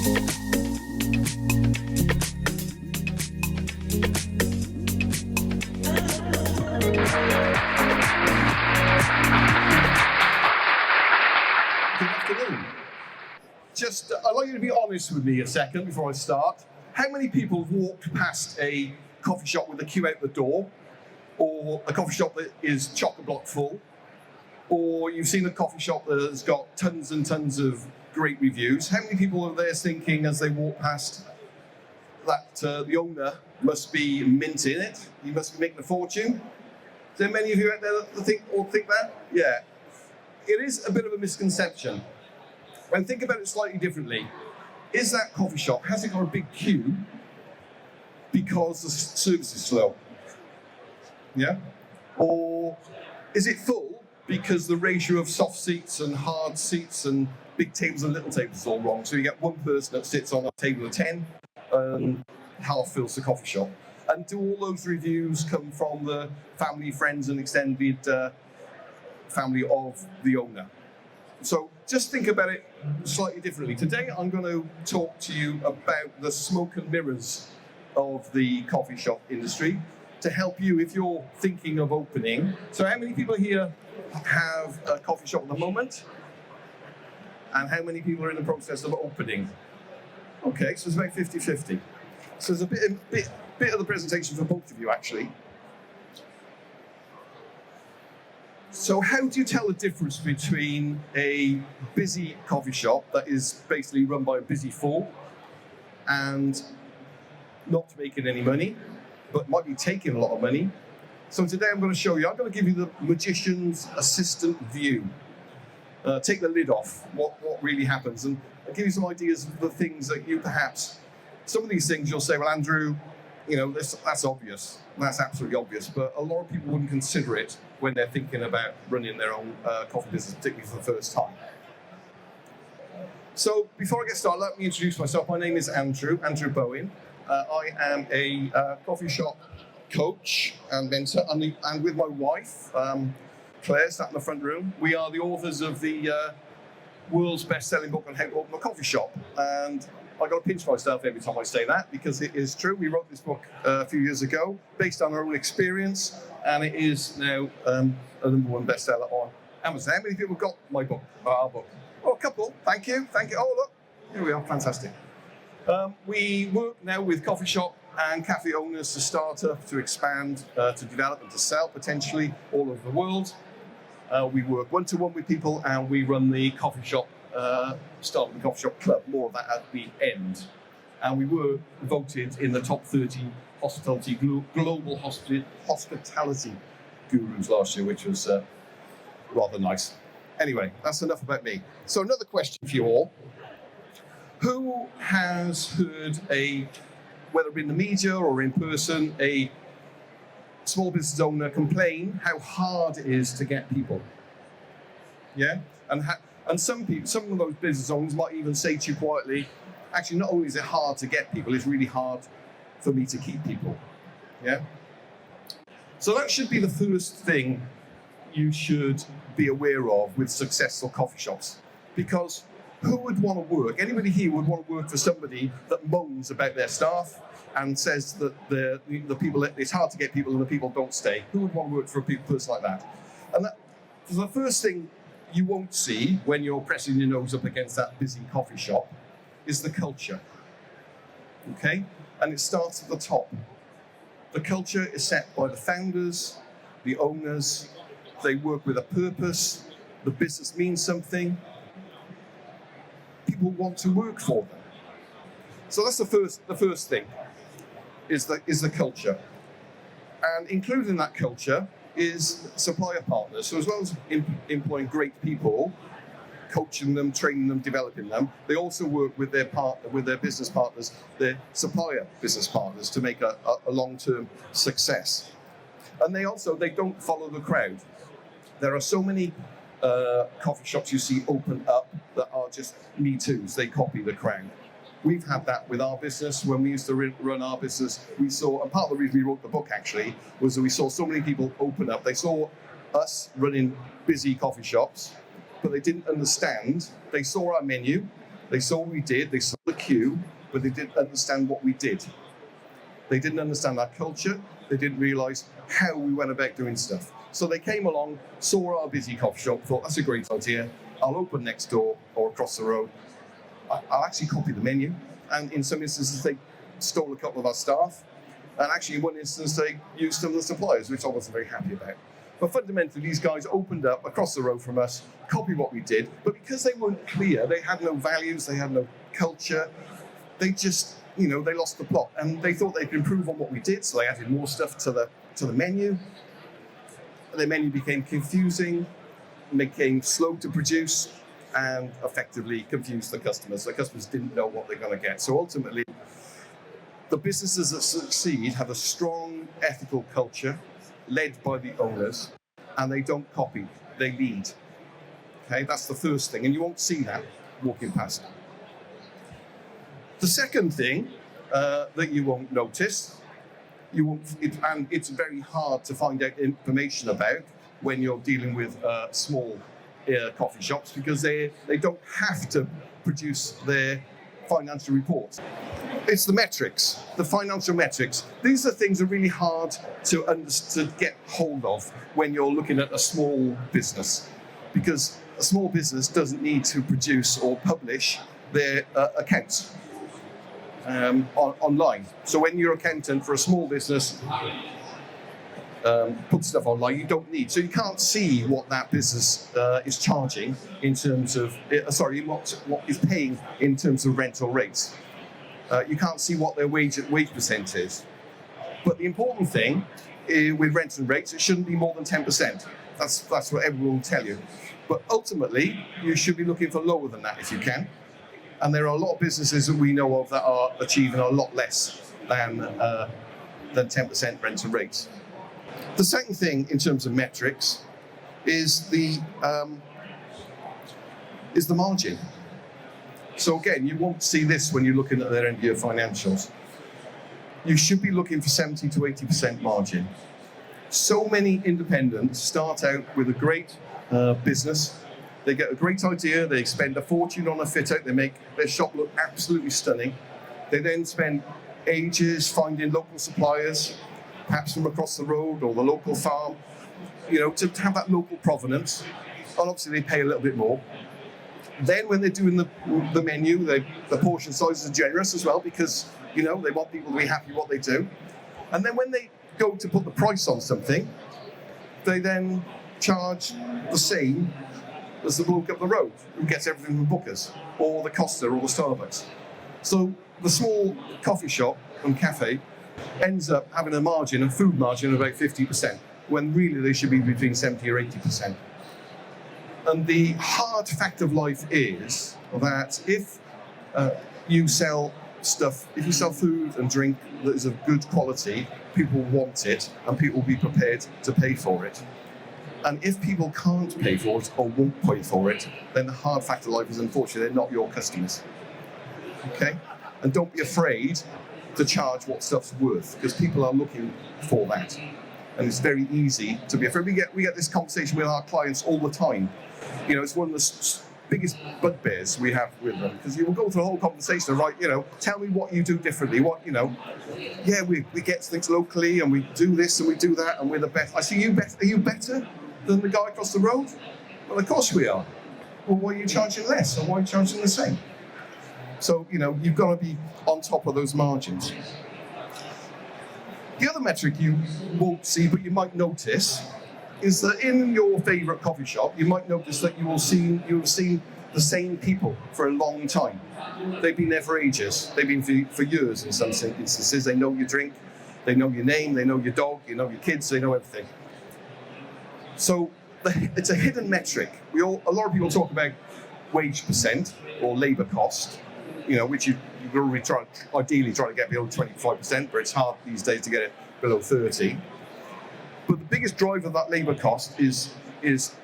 I'd like you to be honest with me a second before I start. How many people have walked past a coffee shop with a queue out the door, or a coffee shop that is chock-a-block full, or you've seen a coffee shop that has got tons and tons of great reviews? How many people are there thinking as they walk past that the owner must be minting it, he must be making a fortune? Is there many of you out there that think that? Yeah. It is a bit of a misconception. And think about it slightly differently. Is that coffee shop, has it got a big queue because the service is slow? Yeah? Or is it full because the ratio of soft seats and hard seats and big tables and little tables is all wrong? So you get one person that sits on a table of 10 and half fills the coffee shop. And do all those reviews come from the family, friends and extended family of the owner? So just think about it slightly differently. Today I'm going to talk to you about the smoke and mirrors of the coffee shop industry to help you if you're thinking of opening. So how many people here have a coffee shop at the moment? And how many people are in the process of opening? Okay, so it's about 50-50. So there's a bit of the presentation for both of you actually. So how do you tell the difference between a busy coffee shop that is basically run by a busy fool and not making any money, but might be taking a lot of money? So today I'm going to show you, I'm going to give you the magician's assistant view. Take the lid off, what really happens, and I'll give you some ideas of the things that you perhaps, some of these things you'll say, well, Andrew, you know, that's obvious, that's absolutely obvious, but a lot of people wouldn't consider it when they're thinking about running their own coffee business, particularly for the first time. So before I get started, let me introduce myself. My name is Andrew Bowen. I am a coffee shop coach and mentor, and with my wife, Claire, sat in the front room. We are the authors of the world's best-selling book on how to open a coffee shop. And I got to pinch myself every time I say that because it is true. We wrote this book a few years ago based on our own experience, and it is now a #1 bestseller on Amazon. How many people got my book, our book? Oh, a couple. Thank you. Oh, look. Here we are. Fantastic. We work now with coffee shop and cafe owners to start up, to expand, to develop and to sell potentially all over the world. We work one-to-one with people, and we run the coffee shop, start with the coffee shop club, more of that at the end. And we were voted in the top 30 global hospitality gurus last year, which was rather nice. Anyway, that's enough about me. So another question for you all. Who has heard whether in the media or in person, a small business owner complain how hard it is to get people? Yeah? And some of those business owners might even say to you quietly, actually, not only is it hard to get people, it's really hard for me to keep people. Yeah? So that should be the first thing you should be aware of with successful coffee shops. Because who would want to work? Anybody here would want to work for somebody that moans about their staff and says that the people, it's hard to get people and the people don't stay. Who would want to work for a person like that? And that, the first thing you won't see when you're pressing your nose up against that busy coffee shop is the culture. Okay? And it starts at the top. The culture is set by the founders, the owners. They work with a purpose. The business means something. People want to work for them. So that's the first thing, is the culture. And included in that culture is supplier partners. So as well as employing great people, coaching them, training them, developing them, they also work with their business partners, their supplier business partners, to make a long-term success. And they don't follow the crowd. There are so many coffee shops you see open up that are just me toos. They copy the crowd. We've had that with our business. When we used to run our business, we saw, and part of the reason we wrote the book actually, was that we saw so many people open up. They saw us running busy coffee shops, but they didn't understand. They saw our menu, They saw what we did, they saw the queue, but they didn't understand what we did. They didn't understand our culture, they didn't realise how we went about doing stuff. So they came along, saw our busy coffee shop, thought, that's a great idea, I'll open next door or across the road. I'll actually copy the menu. And in some instances, they stole a couple of our staff. And actually, in one instance, they used some of the suppliers, which I wasn't very happy about. But fundamentally, these guys opened up across the road from us, copied what we did. But because they weren't clear, they had no values, they had no culture, they just, they lost the plot. And they thought they could improve on what we did, so they added more stuff to the menu. Their menu became confusing, became slow to produce, and effectively confused the customers. The customers didn't know what they're going to get. So ultimately, the businesses that succeed have a strong ethical culture led by the owners, and they don't copy, they lead. Okay, that's the first thing, and you won't see that walking past. The second thing that you won't notice, and it's very hard to find out information about when you're dealing with small coffee shops, because they don't have to produce their financial reports. It's the metrics, the financial metrics. These are things that are really hard to get hold of when you're looking at a small business, because a small business doesn't need to produce or publish their accounts online. So when your accountant for a small business put stuff online, you don't need. So you can't see what that business is charging in terms of, what is paying in terms of rental rates. You can't see what their wage percent is. But the important thing with rental rates, it shouldn't be more than 10%. That's what everyone will tell you. But ultimately, you should be looking for lower than that if you can. And there are a lot of businesses that we know of that are achieving a lot less than 10% rental rates. The second thing in terms of metrics is the margin. So again, you won't see this when you're looking at their end of year financials. You should be looking for 70 to 80% margin. So many independents start out with a great business. They get a great idea, they spend a fortune on a fit out, they make their shop look absolutely stunning. They then spend ages finding local suppliers, perhaps from across the road or the local farm, to have that local provenance. And obviously they pay a little bit more. Then when they're doing the menu, the portion sizes are generous as well, because they want people to be happy with what they do. And then when they go to put the price on something, they then charge the same as the bloke up the road who gets everything from Booker's or the Costa or the Starbucks. So the small coffee shop and cafe ends up having a food margin of about 50%, when really they should be between 70 or 80%. And the hard fact of life is that if you sell food and drink that is of good quality, people want it and people will be prepared to pay for it. And if people can't pay for it or won't pay for it, then the hard fact of life is, unfortunately, they're not your customers. Okay? And don't be afraid to charge what stuff's worth, because people are looking for that. And it's very easy to be afraid. We get this conversation with our clients all the time. It's one of the biggest bugbears we have with them, because you will go through a whole conversation of, right, tell me what you do differently. We get things locally and we do this and we do that and we're the best. I see you better. Are you better than the guy across the road? Well, of course we are. Well, why are you charging less, or why are you charging the same? So, you've got to be on top of those margins. The other metric you won't see, but you might notice, is that in your favourite coffee shop, you might notice that you will have seen the same people for a long time. They've been there for ages. They've been for years in some instances. They know your drink, they know your name, they know your dog, you know your kids, they know everything. So it's a hidden metric. A lot of people talk about wage percent or labour cost, which you really ideally try to get below 25%, but it's hard these days to get it below 30%. But the biggest driver of that labour cost is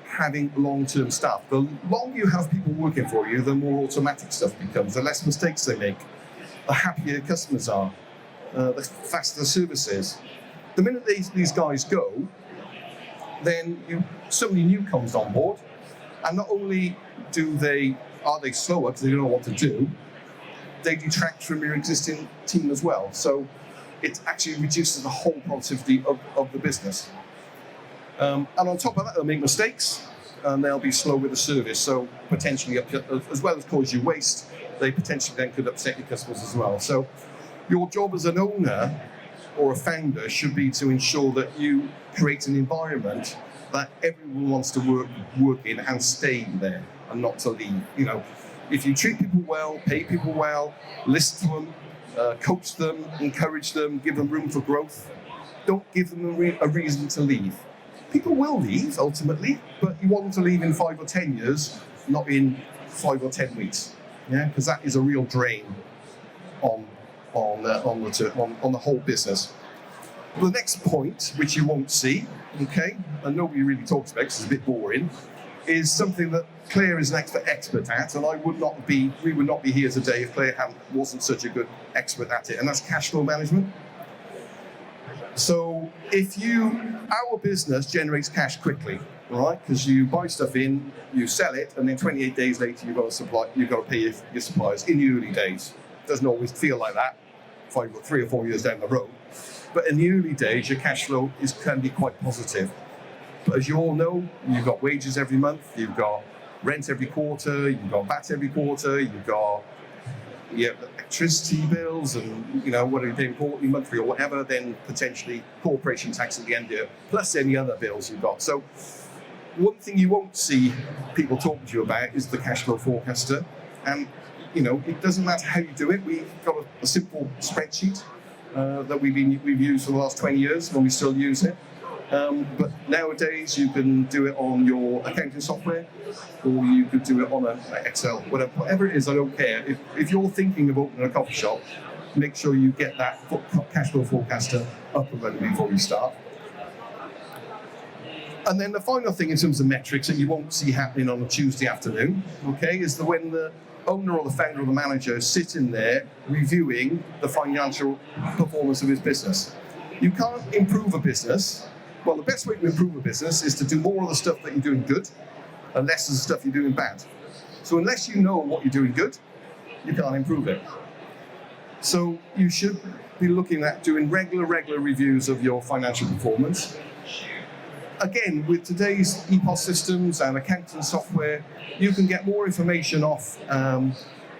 having long-term staff. The longer you have people working for you, the more automatic stuff becomes, the less mistakes they make, the happier customers are, the faster the service is. The minute these guys go, then somebody new comes on board, and not only do they are they slower because they don't know what to do, they detract from your existing team as well. So it actually reduces the whole productivity of the business. And on top of that, they'll make mistakes and they'll be slow with the service. So potentially, as well as cause you waste, they potentially then could upset your customers as well. So your job as an owner or a founder should be to ensure that you create an environment that everyone wants to work in and stay there and not to leave. You know, if you treat people well, pay people well, listen to them, coach them, encourage them, give them room for growth, don't give them a reason to leave. People will leave ultimately, but you want them to leave in 5 or 10 years, not in 5 or 10 weeks. Yeah, because that is a real drain on the whole business. The next point, which you won't see, okay, and nobody really talks about because it's a bit boring, is something that Claire is an expert at, and we would not be here today if Claire wasn't such a good expert at it, and that's cash flow management. So our business generates cash quickly, right? Because you buy stuff in, you sell it, and then 28 days later you've got to pay your suppliers in the early days. It doesn't always feel like that 3 or 4 years down the road. But in the early days, your cash flow can be quite positive. But as you all know, you've got wages every month, you've got rent every quarter, you've got VAT every quarter, you've got electricity bills and, what are you paying quarterly, monthly or whatever, then potentially corporation tax at the end of the year, plus any other bills you've got. So one thing you won't see people talking to you about is the cash flow forecaster. And, it doesn't matter how you do it. We've got a simple spreadsheet that we've used for the last 20 years, and we still use it. But nowadays you can do it on your accounting software, or you could do it on an Excel, whatever it is, I don't care. If you're thinking of opening a coffee shop, make sure you get that cash flow forecaster up and running before you start. And then the final thing in terms of metrics that you won't see happening on a Tuesday afternoon, okay, is when the owner or the founder or the manager is sitting there reviewing the financial performance of his business. You can't improve a business. Well, the best way to improve a business is to do more of the stuff that you're doing good and less of the stuff you're doing bad. So unless you know what you're doing good, you can't improve it. So you should be looking at doing regular reviews of your financial performance. Again, with today's EPOS systems and accounting software, you can get more information off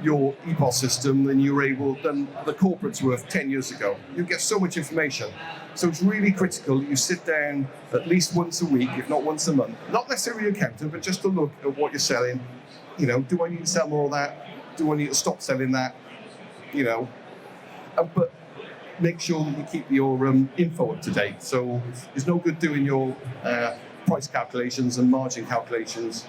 your EPOS system than the corporates were 10 years ago. You get so much information. So it's really critical that you sit down at least once a week, if not once a month, not necessarily your accountant, but just to look at what you're selling. Do I need to sell more of that? Do I need to stop selling that? But make sure that you keep your info up to date. So it's no good doing your price calculations and margin calculations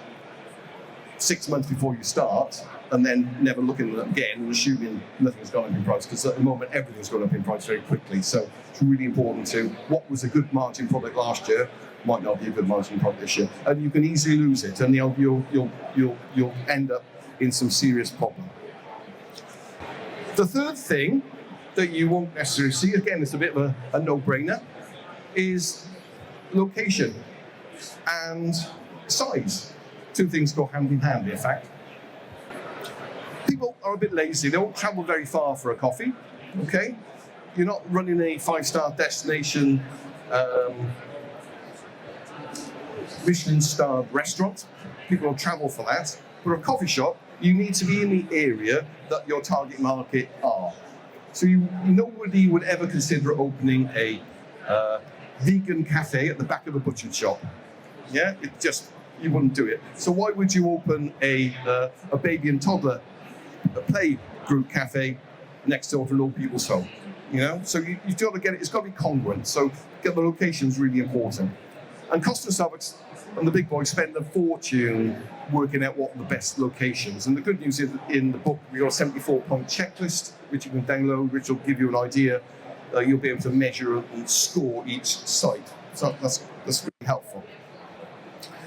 6 months before you start and then never looking at them again and assuming nothing's gone up in price, because at the moment everything's gone up in price very quickly. So it's really important to what was a good margin product last year might not be a good margin product this year, and you can easily lose it, and you'll end up in some serious problem. The third thing that you won't necessarily see, again, it's a bit of a no-brainer, is location and size. Two things go hand in hand, in fact. People are a bit lazy. They don't travel very far for a coffee, okay? You're not running a 5-star destination, Michelin-starred restaurant. People will travel for that. For a coffee shop, you need to be in the area that your target market are. So nobody would ever consider opening a vegan cafe at the back of a butcher shop. Yeah, you wouldn't do it. So why would you open a baby and toddler play group cafe next door to an old people's home? So you've got to get it. It's got to be congruent. So get the location is really important. And Costa Starbucks and the big boys spend a fortune working out what are the best locations. And the good news is in the book, we've got a 74-point checklist, which you can download, which will give you an idea. You'll be able to measure and score each site. So that's really helpful.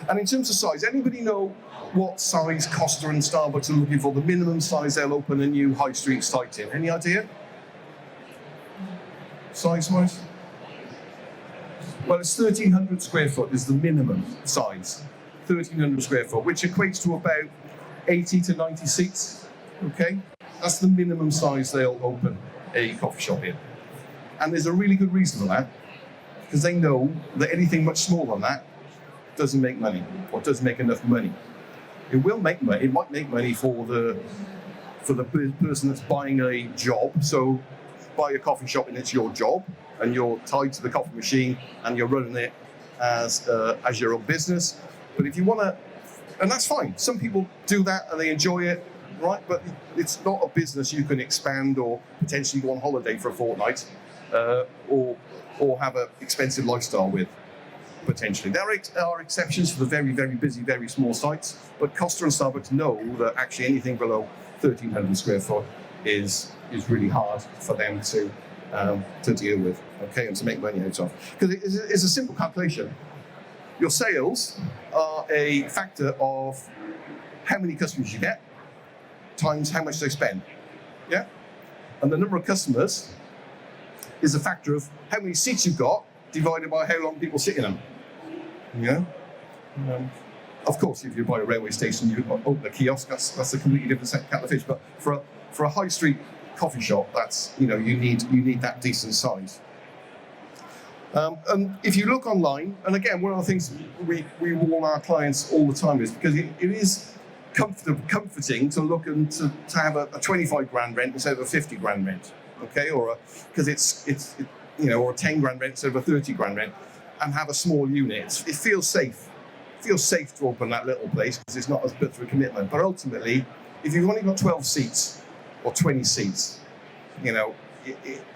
And in terms of size, anybody know what size Costa and Starbucks are looking for, the minimum size they'll open a new high street site in? Any idea? Size-wise? Well, it's 1,300 square foot is the minimum size. 1,300 square foot, which equates to about 80 to 90 seats, okay? That's the minimum size they'll open a coffee shop in. And there's a really good reason for that, because they know that anything much smaller than that doesn't make money, or doesn't make enough money. It will make money. It might make money for the person that's buying a job. So buy a coffee shop and it's your job, and you're tied to the coffee machine and you're running it as your own business. But if you want to, and that's fine. Some people do that and they enjoy it, right? But it's not a business you can expand or potentially go on holiday for a fortnight, or have an expensive lifestyle with. Potentially. There are exceptions for the very, very busy, very small sites, but Costa and Starbucks know that actually anything below 1,300 square foot is really hard for them to deal with, okay, and to make money out of. Because it's a simple calculation. Your sales are a factor of how many customers you get times how much they spend, yeah? And the number of customers is a factor of how many seats you've got divided by how long people sit in them. Yeah. Of course, if you buy a railway station, you open a kiosk. That's a completely different kettle of fish. But for a high street coffee shop, that's you need that decent size. And if you look online, and again, one of the things we warn our clients all the time is because it is comforting to look and to have a 25 grand rent instead of a 50 grand rent, okay, or because it's or a 10 grand rent instead of a 30 grand rent. And have a small unit. It feels safe. It feels safe to open that little place because it's not as big of a commitment. But ultimately, if you've only got 12 seats or 20 seats, you're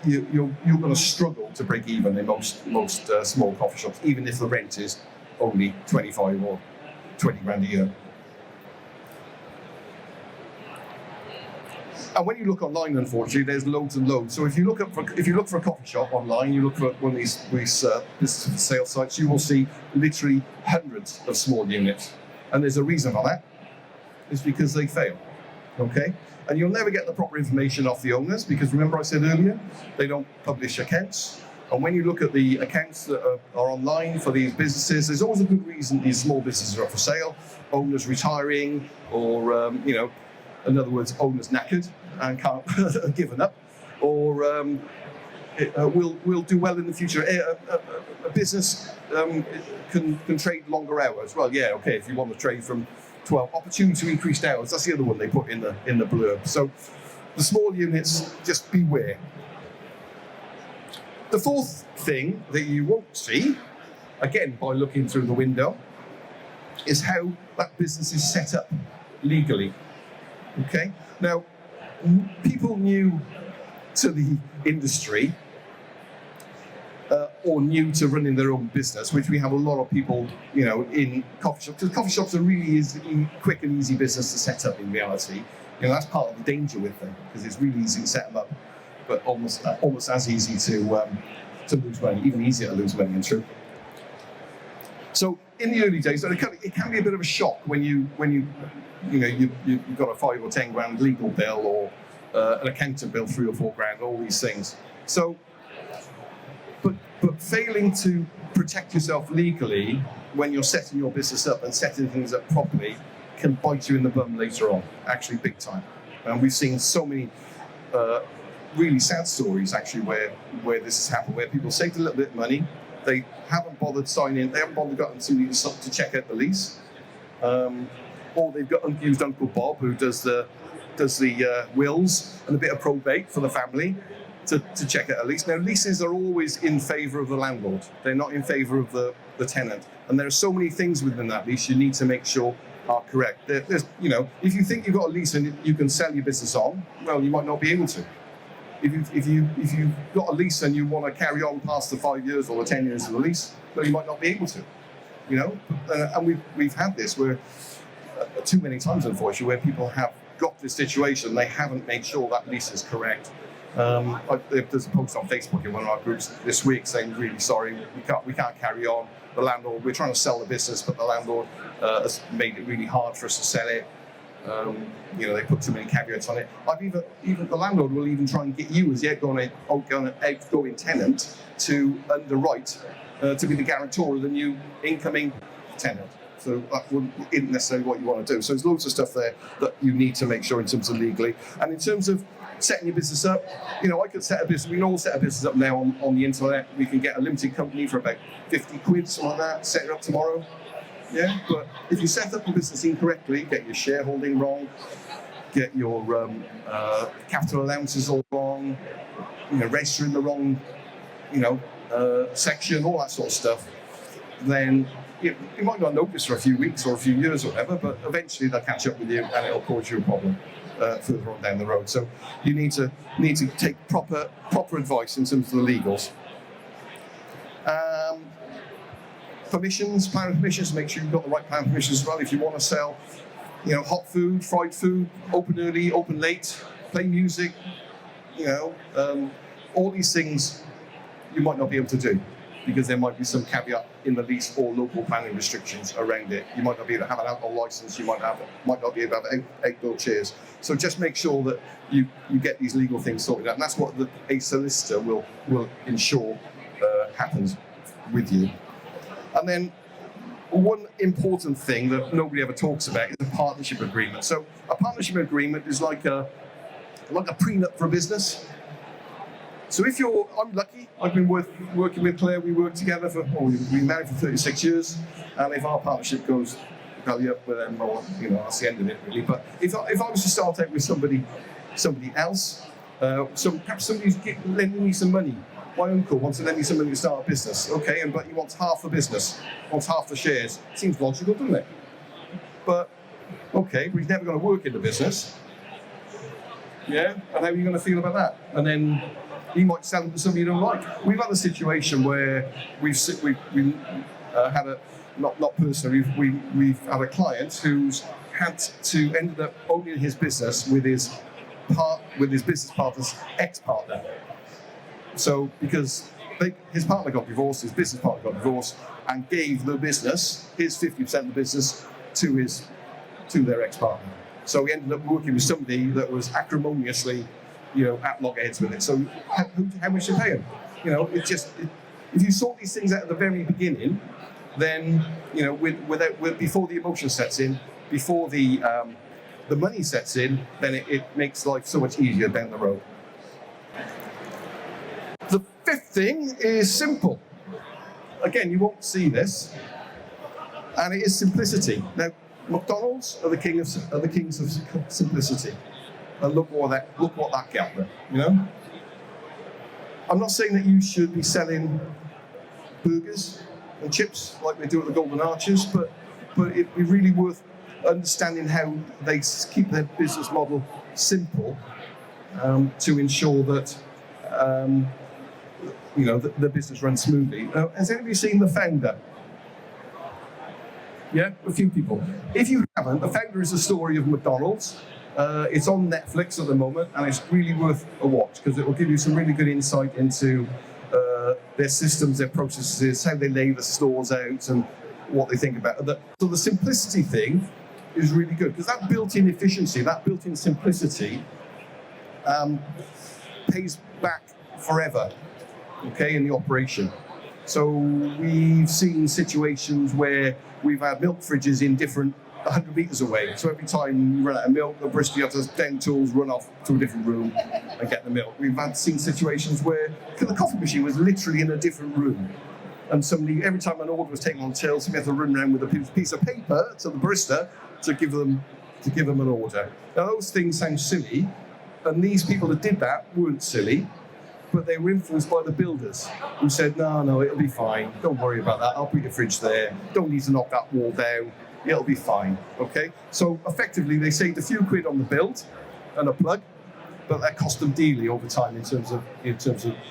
going to struggle to break even in most small coffee shops, even if the rent is only 25 or 20 grand a year. And when you look online, unfortunately, there's loads and loads. So if you look for a coffee shop online, you look for one of these business sales sites, you will see literally hundreds of small units. And there's a reason for that. It's because they fail. Okay? And you'll never get the proper information off the owners because remember I said earlier, they don't publish accounts. And when you look at the accounts that are online for these businesses, there's always a good reason these small businesses are up for sale. Owners retiring, or in other words, owners knackered and can't given up, or will do well in the future. A business can trade longer hours. Well, yeah, okay. If you want to trade from 12, opportunity to increased hours. That's the other one they put in the blurb. So the small units, just beware. The fourth thing that you won't see, again by looking through the window, is how that business is set up legally. Okay. Now, people new to the industry or new to running their own business, which we have a lot of people, in coffee shops. Because coffee shops are really quick and easy business to set up in reality. That's part of the danger with them because it's really easy to set them up, but almost as easy to lose money, even easier to lose money in truth. So in the early days, it can be a bit of a shock when you've got a 5 or 10 grand legal bill or an accountant bill 3 or 4 grand, all these things. So, but failing to protect yourself legally when you're setting your business up and setting things up properly can bite you in the bum later on, actually big time. And we've seen so many really sad stories actually where this has happened, where people saved a little bit of money, they haven't bothered gotten somebody to check out the lease, or they've used Uncle Bob who does the wills and a bit of probate for the family to check out a lease. Now leases are always in favour of the landlord; they're not in favour of the tenant. And there are so many things within that lease you need to make sure are correct. There's, if you think you've got a lease and you can sell your business on, well, you might not be able to. If you've got a lease and you want to carry on past the 5 years or the 10 years of the lease, well, you might not be able to. And we've had this where too many times, unfortunately, where people have got this situation, they haven't made sure that lease is correct. There's a post on Facebook in one of our groups this week saying, really sorry, we can't carry on. The landlord, we're trying to sell the business, but the landlord has made it really hard for us to sell it. They put too many caveats on it. Even the landlord will even try and get you as the outgoing tenant to underwrite to be the guarantor of the new incoming tenant. So that isn't necessarily what you want to do. So there's loads of stuff there that you need to make sure in terms of legally. And in terms of setting your business up, I could set a business, we can all set a business up now on the internet. We can get a limited company for about 50 quid, something like that, set it up tomorrow. Yeah, but if you set up a business incorrectly, get your shareholding wrong, get your capital allowances all wrong, register in the wrong, section, all that sort of stuff, then you might not notice for a few weeks or a few years or whatever, but eventually they'll catch up with you and it'll cause you a problem further on down the road. So you need to take proper advice in terms of the legals. Plan of permissions, make sure you've got the right plan of permissions as well. If you want to sell, hot food, fried food, open early, open late, play music, all these things you might not be able to do because there might be some caveat in the lease or local planning restrictions around it. You might not be able to have an alcohol license, you might not be able to have outdoor chairs. So just make sure that you get these legal things sorted out. And that's what a solicitor will ensure happens with you. And then one important thing that nobody ever talks about is a partnership agreement. So a partnership agreement is like a prenup for a business. So I'm lucky, I've been working with Claire, we worked together we've been married for 36 years, and if our partnership goes belly up with them, or, that's the end of it really. But if I was to start out with somebody else, perhaps somebody's lending me some money. My uncle wants to lend me some money to start a business, okay, but he wants half the business, wants half the shares. Seems logical, doesn't it? But, okay, but he's never going to work in the business. Yeah, and how are you going to feel about that? And then you might sell them to somebody you don't like. We've had a situation where we've had not personally, we've had a client who's ended up owning his business with his business partner's ex-partner. So because his partner got divorced, his business partner got divorced, and gave the business, his 50% of the business, to their ex-partner. So he ended up working with somebody that was acrimoniously, at loggerheads with it. So how much to pay him? If you sort these things out at the very beginning, then before the emotion sets in, before the money sets in, then it makes life so much easier down the road. The fifth thing is simple. Again, you won't see this, and it is simplicity. Now, McDonald's are the kings of simplicity, and look what that got them. I'm not saying that you should be selling burgers and chips like they do at the Golden Arches, but it'd be really worth understanding how they keep their business model simple to ensure that the business runs smoothly. Has anybody seen The Founder? Yeah, a few people. If you haven't, The Founder is the story of McDonald's. It's on Netflix at the moment, and it's really worth a watch because it will give you some really good insight into their systems, their processes, how they lay the stores out, and what they think about it. So the simplicity thing is really good because that built-in efficiency, that built-in simplicity pays back forever, okay, in the operation. So we've seen situations where we've had milk fridges in different 100 metres away. So every time you run out of milk, the barista has to down tools, run off to a different room and get the milk. We've seen situations where the coffee machine was literally in a different room. And every time an order was taken on till, somebody had to run around with a piece of paper to the barista to give them an order. Now those things sound silly, and these people that did that weren't silly, but they were influenced by the builders who said, no, it'll be fine. Don't worry about that. I'll put your fridge there. Don't need to knock that wall down. It'll be fine, okay? So effectively, they saved a few quid on the build and a plug, but that cost them dearly over time in terms of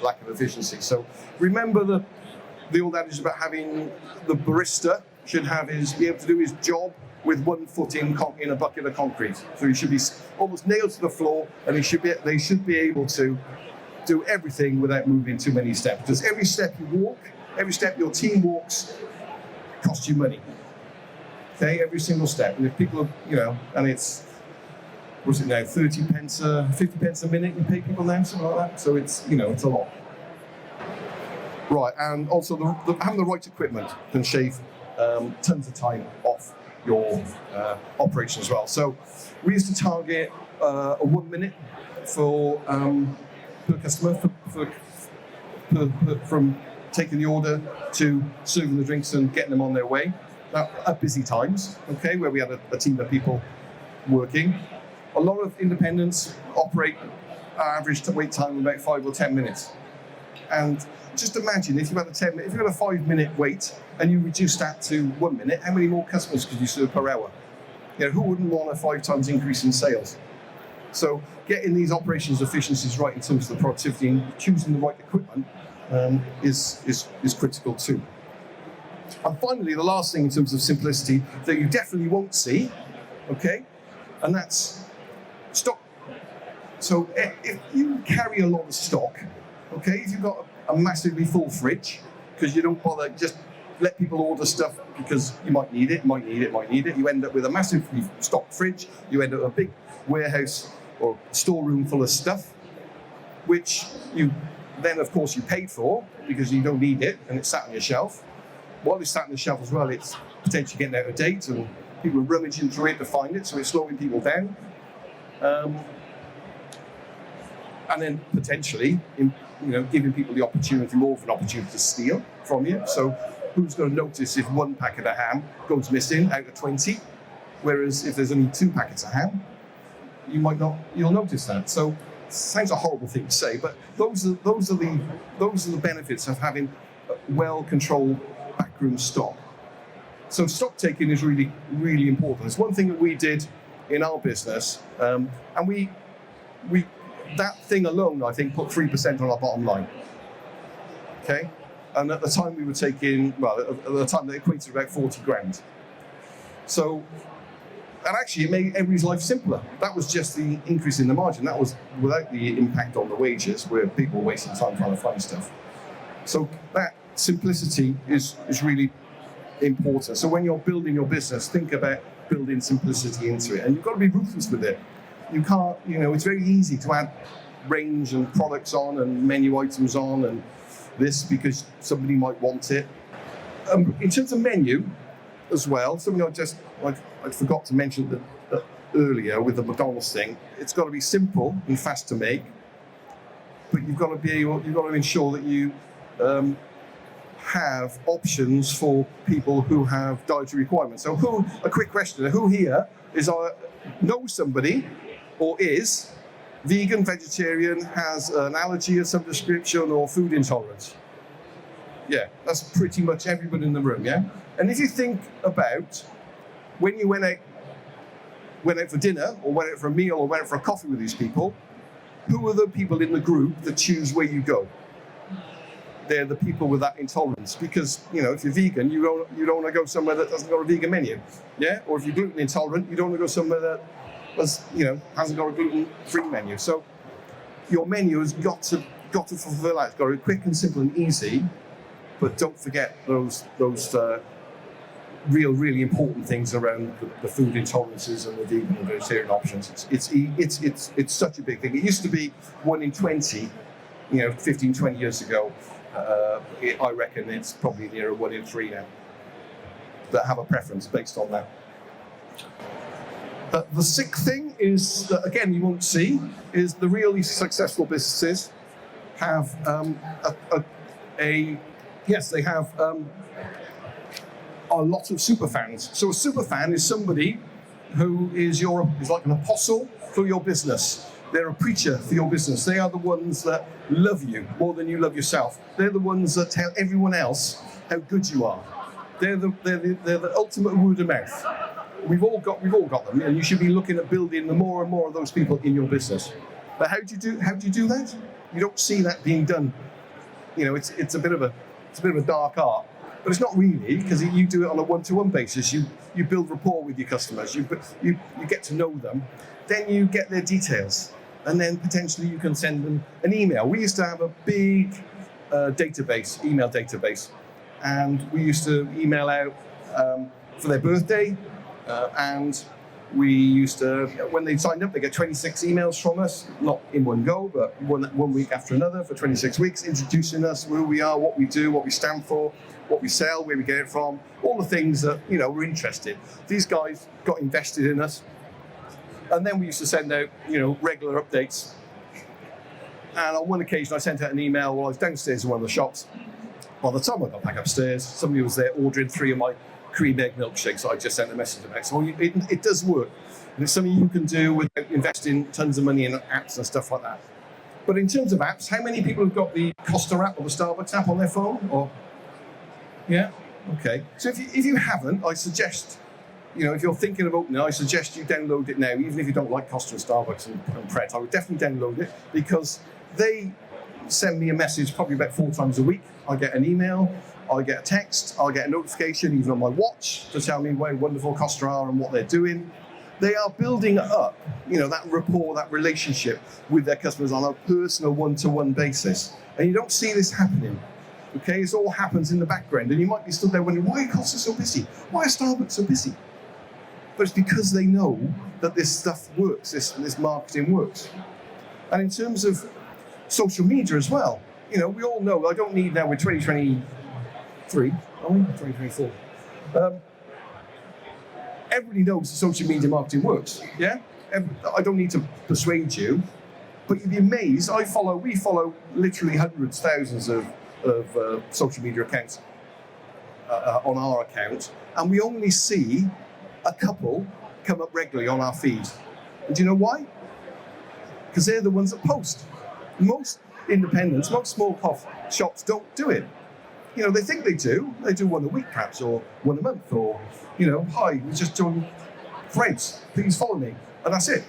lack of efficiency. So remember the old adage about having the barista should be able to do his job with 1 foot in a bucket of concrete. So he should be almost nailed to the floor, and they should be able to do everything without moving too many steps. Because every step you walk, every step your team walks, costs you money. Okay, every single step. And if people, and it's, what's it now, 50 pence a minute you pay people now, something like that. So it's, it's a lot. Right, and also having the right equipment can shave tons of time off your operation as well. So we used to target a 1 minute for per customer from taking the order to serving the drinks and getting them on their way. Now, at busy times, okay, where we had a team of people working. A lot of independents operate average wait time of about 5 or 10 minutes. And just imagine if you had a 5-minute wait and you reduced that to 1 minute, how many more customers could you serve per hour? Who wouldn't want a 5 times increase in sales? So getting these operations efficiencies right in terms of the productivity and choosing the right equipment is critical too. And finally, the last thing in terms of simplicity that you definitely won't see, okay, and that's stock. So if you carry a lot of stock, okay, if you've got a massively full fridge, because you don't bother, just let people order stuff because you might need it, you end up with a massively stocked fridge, you end up with a big warehouse or storeroom full of stuff, which you then, of course, you paid for because you don't need it and it's sat on your shelf. While it's sat on the shelf as well, it's potentially getting out of date and people are rummaging through it to find it, so it's slowing people down. And then potentially, giving people more of an opportunity to steal from you. So who's going to notice if 1 packet of ham goes missing out of 20? Whereas if there's only 2 packets of ham, you'll notice that. So it sounds a horrible thing to say, but those are the benefits of having well-controlled backroom stock. So stock taking is really, really important. It's one thing that we did in our business, and we that thing alone, I think, put 3% on our bottom line. Okay, and at the time we were taking, at the time that equated to about 40 grand. So, and actually it made everybody's life simpler. That was just the increase in the margin. That was without the impact on the wages, where people were wasting time trying to find stuff. So that simplicity is really important. So when you're building your business, think about building simplicity into it, and you've got to be ruthless with it. You can't, it's very easy to add range and products on and menu items on and this because somebody might want it. In terms of menu as well, something I forgot to mention that earlier with the McDonald's thing, it's got to be simple and fast to make, but you've got to ensure that you have options for people who have dietary requirements. So a quick question, who here knows somebody or is vegan, vegetarian, has an allergy of some description or food intolerance? Yeah, that's pretty much everybody in the room, yeah? And if you think about when you went out for dinner or went out for a meal or went out for a coffee with these people, who are the people in the group that choose where you go? They're the people with that intolerance, because if you're vegan, you don't want to go somewhere that doesn't got a vegan menu, yeah? Or if you're gluten intolerant, you don't want to go somewhere that hasn't got a gluten-free menu. So your menu has got to fulfill that. It's got to be quick and simple and easy, but don't forget those really important things around the food intolerances and the vegan and vegetarian options. It's such a big thing. It used to be 1 in 20, 15, 20 years ago. I reckon it's probably near 1 in 3 now that have a preference based on that. The sixth thing is that, again, you won't see, is the really successful businesses have they have a lot of super fans. So a super fan is somebody who is like an apostle for your business. They're a preacher for your business. They are the ones that love you more than you love yourself. They're the ones that tell everyone else how good you are. They're the ultimate word of mouth. We've all got them, and you should be looking at building more and more of those people in your business. But how do you do that? You don't see that being done. It's a bit of a dark art, but it's not really, because you do it on a one-to-one basis. You build rapport with your customers. You get to know them. Then you get their details, and then potentially you can send them an email. We used to have a big email database, and we used to email out for their birthday and We used to, when they signed up, they get 26 emails from us, not in one go, but one week after another for 26 weeks, introducing us, who we are, what we do, what we stand for, what we sell, where we get it from, all the things that, we're interested. These guys got invested in us. And then we used to send out, regular updates. And on one occasion, I sent out an email while I was downstairs in one of the shops. By the time I got back upstairs, somebody was there ordering 3 of my cream egg milkshakes that I just sent a message about. So it does work. And it's something you can do without investing tons of money in apps and stuff like that. But in terms of apps, how many people have got the Costa app or the Starbucks app on their phone? Or, yeah? Okay. So if you haven't, I suggest, if you're thinking of opening it, I suggest you download it now, even if you don't like Costa and Starbucks and Pret. I would definitely download it because they send me a message probably about 4 times a week. I get an email, I get a text, I'll get a notification even on my watch to tell me how wonderful Costa are and what they're doing. They are building up, that rapport, that relationship with their customers on a personal one-to-one basis. And you don't see this happening. Okay, this all happens in the background. And you might be stood there wondering, why are Costa so busy? Why are Starbucks so busy? But it's because they know that this stuff works, this marketing works. And in terms of social media as well, we all know, I don't need now, we're 2023, are we? 2024. Everybody knows that social media marketing works, yeah? I don't need to persuade you, but you'd be amazed. We follow literally hundreds, thousands of social media accounts on our account, and we only see a couple come up regularly on our feed. And do you know why? Because they're the ones that post. Most independents, most small coffee shops don't do it. They think they do. They do one a week perhaps, or one a month, or, hi, we're just doing threads, please follow me. And that's it.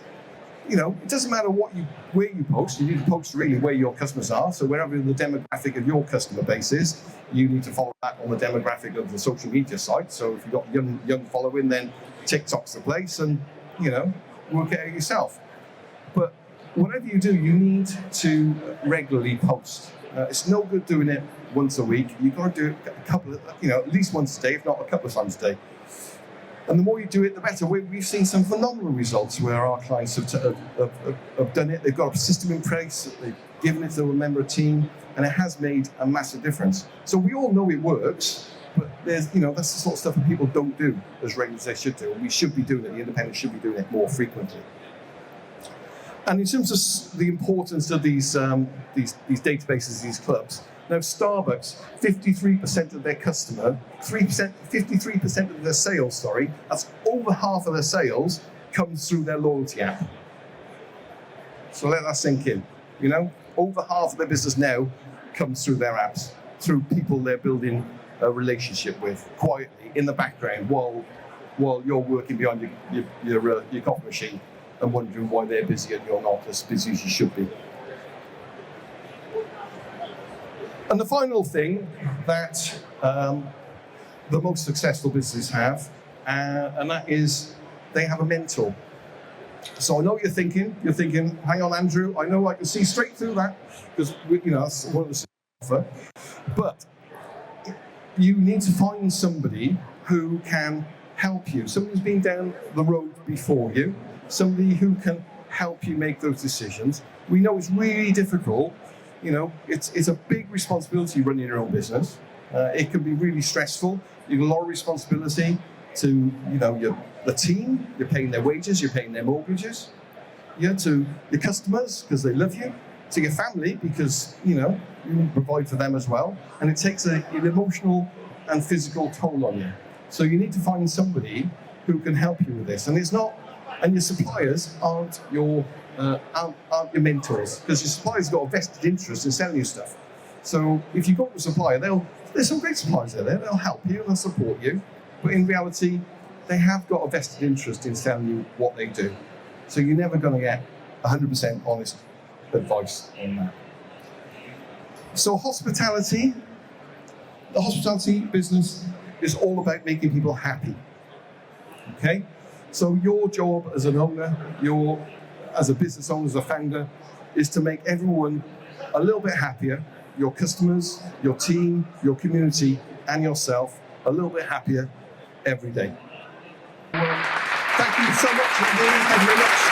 It doesn't matter where you post. You need to post really where your customers are. So wherever the demographic of your customer base is, you need to follow that on the demographic of the social media site. So if you've got young following, then TikTok's the place, and, work it out yourself. But whatever you do, you need to regularly post. It's no good doing it once a week. You've got to do it a couple of, at least once a day, if not a couple of times a day. And the more you do it, the better. We've seen some phenomenal results where our clients have done it. They've got a system in place, they've given it to a member of team, and it has made a massive difference. So we all know it works, but that's the sort of stuff that people don't do as regularly as they should do. And we should be doing it. The independents should be doing it more frequently. And in terms of the importance of these databases, these clubs, now Starbucks, 53% of their 53% of their sales, that's over half of their sales comes through their loyalty app. So let that sink in. Over half of their business now comes through their apps, through people they're building a relationship with quietly in the background while you're working behind your coffee machine and wondering why they're busy and you're not as busy as you should be. And the final thing that the most successful businesses have, and that is they have a mentor. So I know what you're thinking. You're thinking, hang on, Andrew, I know I can see straight through that, because that's one of the offer. But you need to find somebody who can help you, somebody who's been down the road before you, somebody who can help you make those decisions. We know it's really difficult. It's a big responsibility running your own business. It can be really stressful. You've got a lot of responsibility to, the team. You're paying their wages, you're paying their mortgages. To your customers because they love you. To your family because you provide for them as well. And it takes an emotional and physical toll on you. So you need to find somebody who can help you with this. And your suppliers aren't your mentors, because your supplier's got a vested interest in selling you stuff. So if you go to a supplier, there's some great suppliers there, they'll help you, they'll support you, but in reality, they have got a vested interest in selling you what they do. So you're never going to get 100% honest advice on that. So the hospitality business is all about making people happy. Okay? So your job as an owner, as a business owner, as a founder, is to make everyone a little bit happier, your customers, your team, your community, and yourself a little bit happier every day. Well, thank you so much. Thank you very much.